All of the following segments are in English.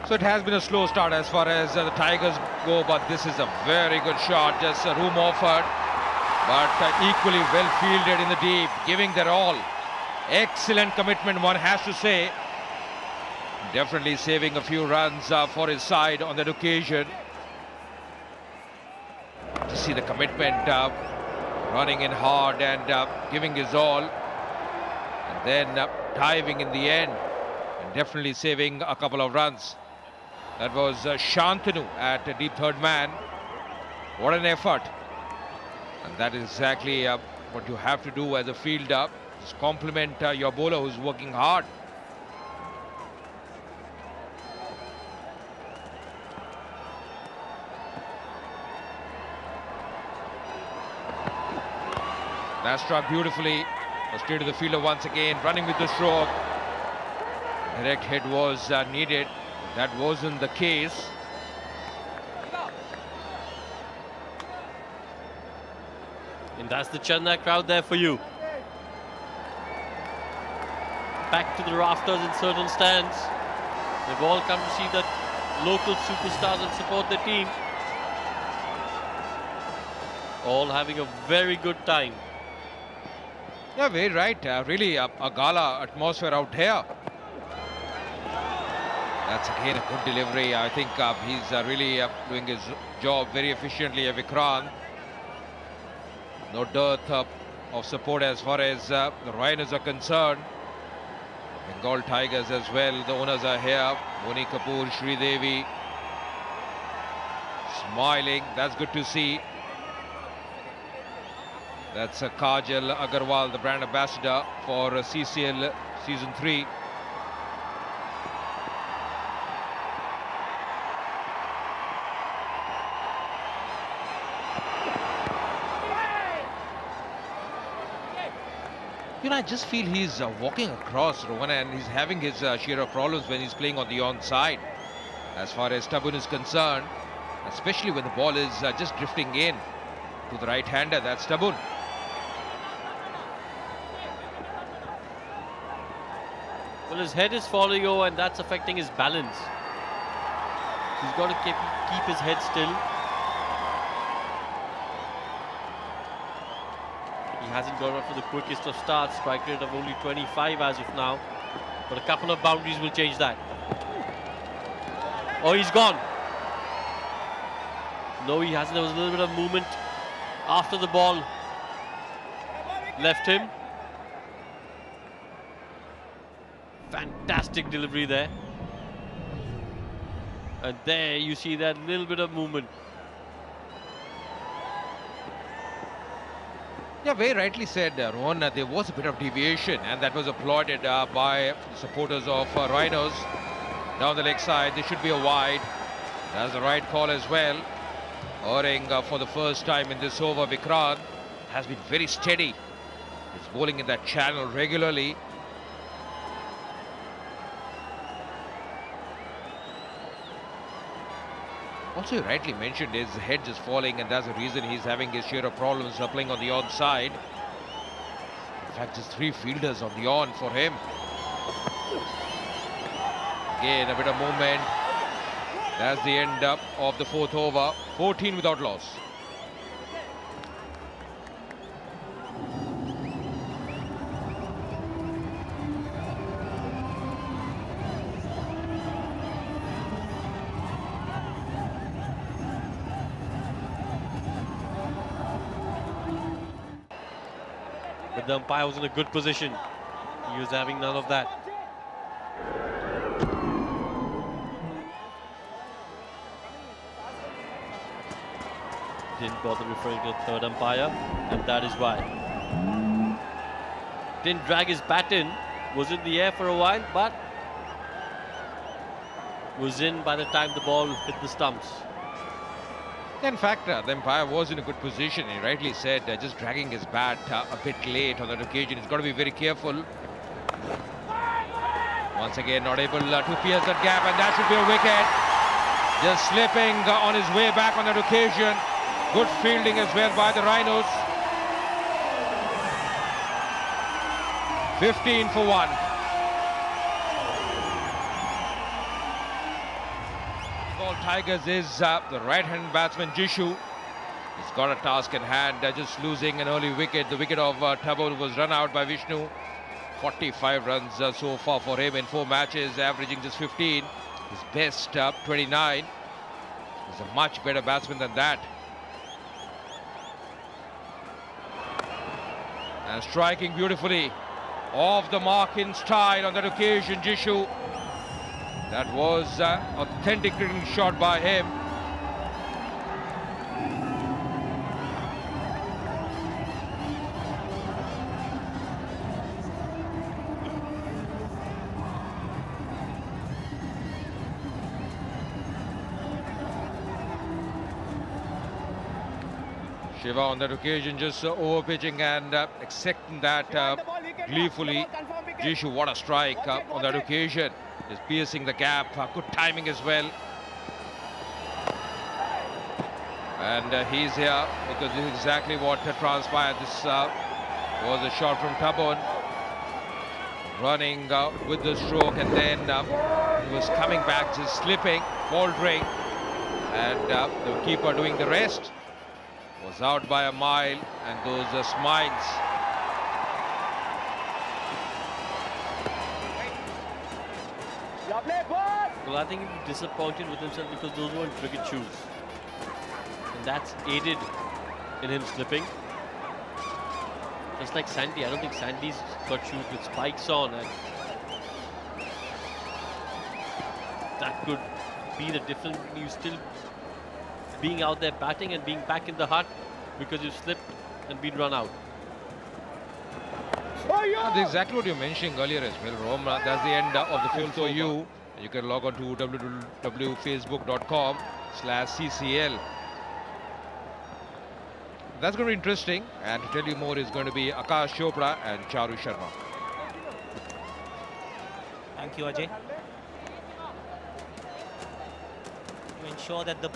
So it has been a slow start as far as the Tigers go, but this is a very good shot, just a room offered, but equally well fielded in the deep, giving their all. Excellent commitment, one has to say. Definitely saving a few runs for his side on that occasion. To see the commitment, running in hard and giving his all, and then diving in the end, and definitely saving a couple of runs. That was Shantanu at deep third man. What an effort. And that is exactly what you have to do as a fielder. Just compliment your bowler who's working hard. That struck beautifully. Straight to the fielder once again, running with the stroke. Direct hit was needed. That wasn't the case. And that's the Chennai crowd there for you. Back to the rafters in certain stands. They've all come to see the local superstars and support the team. All having a very good time. Yeah, very right. Really a gala atmosphere out here. That's again a good delivery. I think he's really doing his job very efficiently, Vikrant. No dearth of support as far as the Rhinos are concerned. Bengal Tigers as well. The owners are here. Boni Kapoor, Sridevi. Smiling. That's good to see. That's Kajal Aggarwal, the brand ambassador for CCL Season 3. You know, I just feel he's walking across, Rohan, and he's having his share of problems when he's playing on the onside. As far as stubborn is concerned, especially when the ball is just drifting in to the right-hander, that's stubborn. Well, his head is falling over and that's affecting his balance. He's got to keep his head still. He hasn't got off to the quickest of starts, strike rate of only 25 as of now. But a couple of boundaries will change that. Oh, he's gone. No, he hasn't. There was a little bit of movement after the ball left him. Fantastic delivery there. And there you see that little bit of movement. Yeah, very rightly said, Rohan. There was a bit of deviation, and that was applauded by the supporters of Rhinos. Down the leg side, there should be a wide. That's the right call as well. Oring for the first time in this over, Vikrant has been very steady. He's bowling in that channel regularly. Also, you rightly mentioned his head is falling, and that's the reason he's having his share of problems playing on the onside. In fact, just 3 fielders on the on for him. Again, a bit of movement. That's the end of the 4th over. 14 without loss. But the umpire was in a good position. He was having none of that. Didn't bother referring to the third umpire, and that is why. Didn't drag his bat in, was in the air for a while, but was in by the time the ball hit the stumps. In fact, the umpire was in a good position. He rightly said, just dragging his bat a bit late on that occasion. He's got to be very careful. Once again, not able to pierce that gap, and that should be a wicket. Just slipping on his way back on that occasion. Good fielding as well by the Rhinos. 15 for 1. Bengal Tigers is the right-hand batsman Jishu. He's got a task in hand, just losing an early wicket. The wicket of Tabor was run out by Vishnu. 45 runs so far for him in 4 matches, averaging just 15. His best 29. He's a much better batsman than that. And striking beautifully. Off the mark in style on that occasion, Jishu. That was authentic cricketing shot by him. Shiva on that occasion just over pitching and accepting that gleefully. Jishu, what a strike on that occasion. Just piercing the gap. Good timing as well. And he's here because this is exactly what transpired. This was a shot from Tabon. Running with the stroke, and then he was coming back, just slipping, faltering. And the keeper doing the rest. Was out by a mile, and those smiles. Well, I think he'd be disappointed with himself because those weren't cricket shoes. And that's aided in him slipping. Just like Sandy, I don't think Sandy's got shoes with spikes on, and that could be the difference between you still being out there batting and being back in the hut because you slipped and been run out. That's exactly what you were mentioning earlier as well, Rom. That's the end of the film for you. You can log on to www.facebook.com/CCL. That's going to be interesting, and to tell you more is going to be Akash Chopra and Charu Sharma. Thank you, Ajay. To ensure that the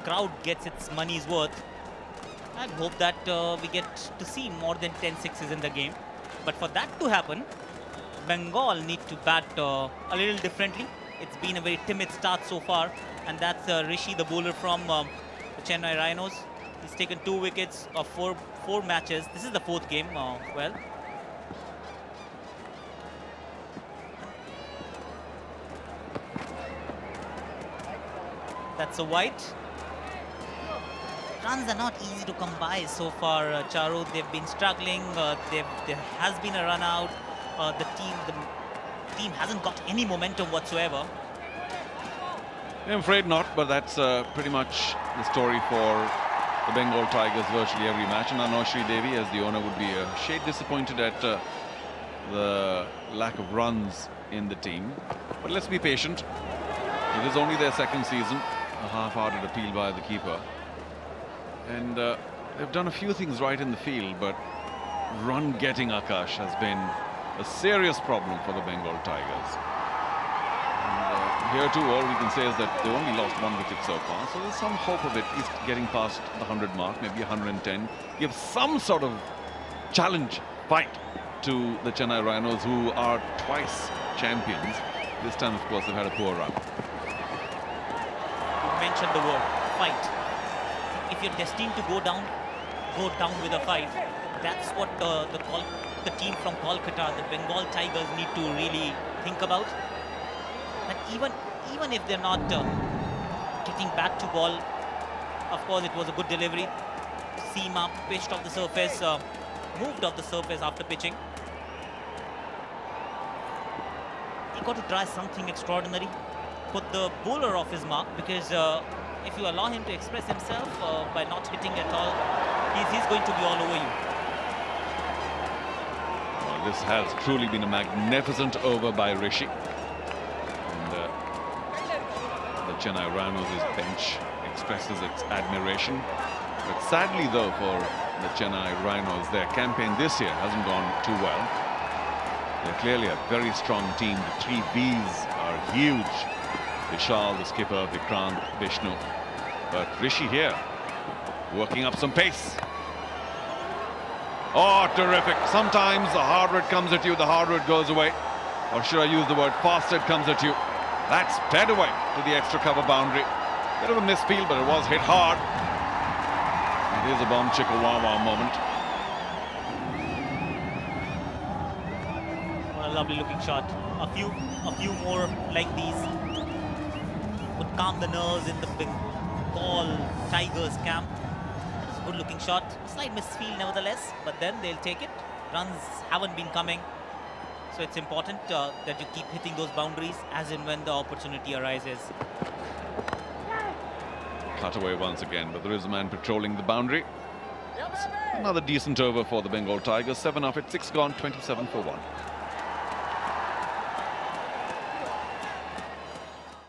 crowd gets its money's worth, I hope that we get to see more than 10 sixes in the game. But for that to happen, Bengal need to bat a little differently. It's been a very timid start so far, and that's Rishi, the bowler from the Chennai Rhinos. He's taken 2 wickets of four matches. This is the 4th game. Well, that's a white. Runs are not easy to come by so far, Charu. They've been struggling. There has been a run out. The team hasn't got any momentum whatsoever. I'm afraid not, but that's pretty much the story for the Bengal Tigers virtually every match. And I know Sridevi, as the owner, would be a shade disappointed at the lack of runs in the team. But let's be patient. It is only their 2nd season. A half-hearted appeal by the keeper. And they've done a few things right in the field, but run-getting, Akash, has been a serious problem for the Bengal Tigers. And here too, all we can say is that they only lost 1 wicket so far, so there's some hope of it is getting past the 100 mark, maybe 110. Give some sort of challenge, fight to the Chennai Rhinos, who are twice champions. This time, of course, they've had a poor run. You mentioned the word fight. If you're destined to go down with a fight. That's what the team from Kolkata, the Bengal Tigers, need to really think about. And even if they're not getting back to ball, of course it was a good delivery. Seam up, pitched off the surface, moved off the surface after pitching. He got to try something extraordinary, put the bowler off his mark, because if you allow him to express himself by not hitting at all, he's going to be all over you. Well, this has truly been a magnificent over by Rishi. And the Chennai Rhinos' bench expresses its admiration. But sadly, though, for the Chennai Rhinos, their campaign this year hasn't gone too well. They're clearly a very strong team. The 3 Bs are huge. Vishal, the skipper, Vikrant, Vishnu. But Rishi here, working up some pace. Oh, terrific. Sometimes the hard word comes at you, the hard word goes away. Or should I use the word faster, it comes at you. That's dead away to the extra cover boundary. Bit of a misfield, but it was hit hard. It is a bomb chicka wow moment. What a lovely looking shot. A few more like these would calm the nerves in the Bengal Tigers camp. It's a good looking shot. Slight misfield nevertheless, but then they'll take it. Runs haven't been coming. So it's important that you keep hitting those boundaries as and when the opportunity arises. Cut away once again, but there is a man patrolling the boundary. Another decent over for the Bengal Tigers. 7 off it, 6 gone, 27 for 1.